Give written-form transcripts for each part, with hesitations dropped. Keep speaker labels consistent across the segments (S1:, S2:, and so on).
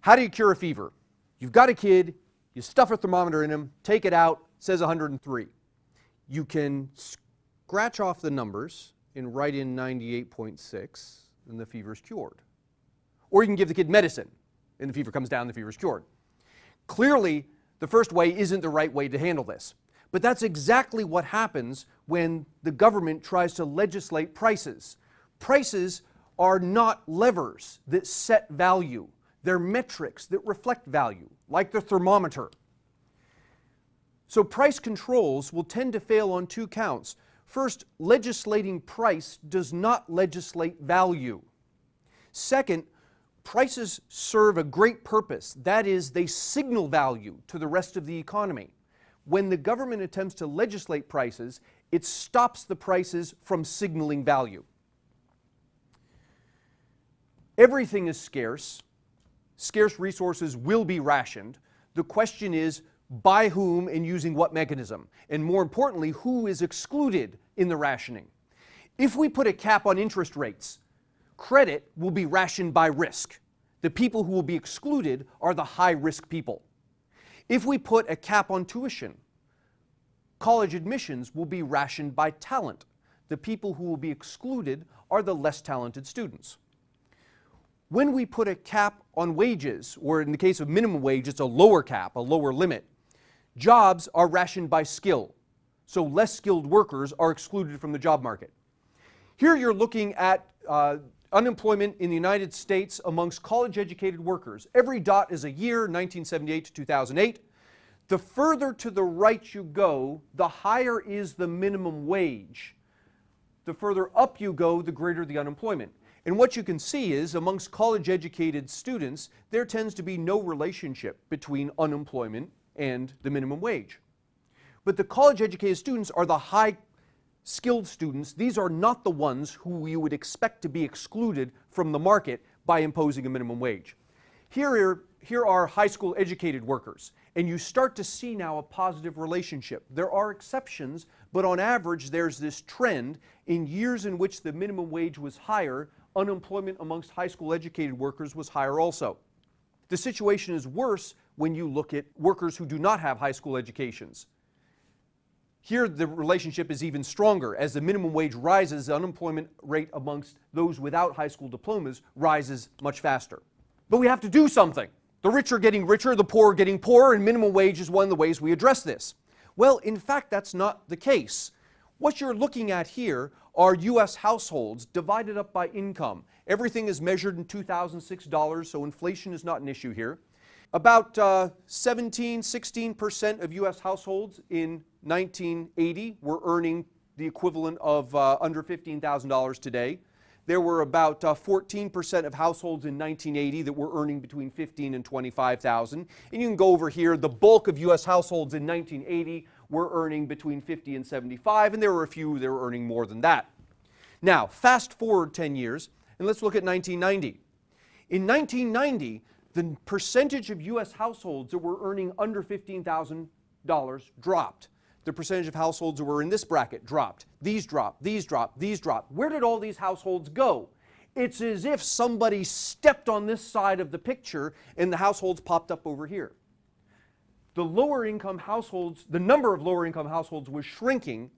S1: How do you cure a fever? You've got a kid, you stuff a thermometer in him, take it out, says 103. You can scratch off the numbers and write in 98.6, and the fever's cured. Or you can give the kid medicine, and the fever comes down, the fever's cured. Clearly, the first way isn't the right way to handle this. But that's exactly what happens when the government tries to legislate prices. Prices are not levers that set value. They're metrics that reflect value, like the thermometer. So price controls will tend to fail on two counts. First, legislating price does not legislate value. Second, prices serve a great purpose. That is, they signal value to the rest of the economy. When the government attempts to legislate prices, it stops the prices from signaling value. Everything is scarce. Scarce resources will be rationed. The question is, by whom and using what mechanism? And more importantly, who is excluded in the rationing? If we put a cap on interest rates, credit will be rationed by risk. The people who will be excluded are the high-risk people. If we put a cap on tuition, college admissions will be rationed by talent. The people who will be excluded are the less talented students. When we put a cap on wages, or in the case of minimum wage, it's a lower cap, a lower limit, jobs are rationed by skill. So less skilled workers are excluded from the job market. Here you're looking at unemployment in the United States amongst college-educated workers. Every dot is a year, 1978 to 2008. The further to the right you go, the higher is the minimum wage. The further up you go, the greater the unemployment. And what you can see is, amongst college-educated students, there tends to be no relationship between unemployment and the minimum wage. But the college-educated students are the high-skilled students. These are not the ones who you would expect to be excluded from the market by imposing a minimum wage. Here are high school educated workers, and you start to see now a positive relationship. There are exceptions, but on average there's this trend. In years in which the minimum wage was higher, unemployment amongst high school educated workers was higher also. The situation is worse when you look at workers who do not have high school educations. Here the relationship is even stronger. As the minimum wage rises, the unemployment rate amongst those without high school diplomas rises much faster. But we have to do something. The rich are getting richer, the poor are getting poorer, and minimum wage is one of the ways we address this. Well, in fact, that's not the case. What you're looking at here are U.S. households divided up by income. Everything is measured in 2006 dollars, so inflation is not an issue here. About 16% of U.S. households in 1980 were earning the equivalent of under $15,000 today. There were about 14% of households in 1980 that were earning between $15,000 and $25,000. And you can go over here, the bulk of U.S. households in 1980 were earning between $50,000 and $75,000, and there were a few that were earning more than that. Now, fast forward 10 years, and let's look at 1990. In 1990, the percentage of U.S. households that were earning under $15,000 dropped. The percentage of households that were in this bracket dropped. These dropped, these dropped, these dropped. Where did all these households go? It's as if somebody stepped on this side of the picture and the households popped up over here. The lower income households, the number of lower income households was shrinking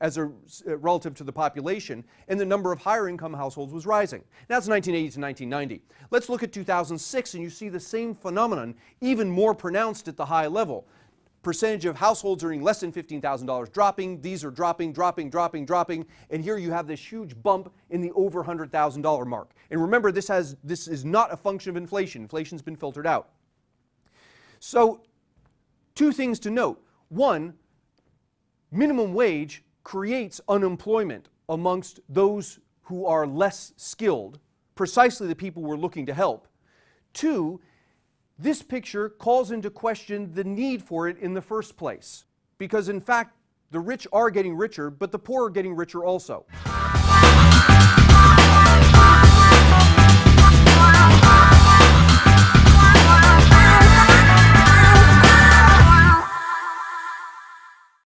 S1: relative to the population, and the number of higher income households was rising. That's 1980 to 1990. Let's look at 2006 and you see the same phenomenon, even more pronounced at the high level. Percentage of households earning less than $15,000 dropping, these are dropping, dropping, dropping, dropping, and here you have this huge bump in the over $100,000 mark. And remember, this is not a function of inflation. Inflation's been filtered out. So, two things to note. One, minimum wage creates unemployment amongst those who are less skilled, precisely the people we're looking to help. Two, this picture calls into question the need for it in the first place, because in fact, the rich are getting richer, but the poor are getting richer also.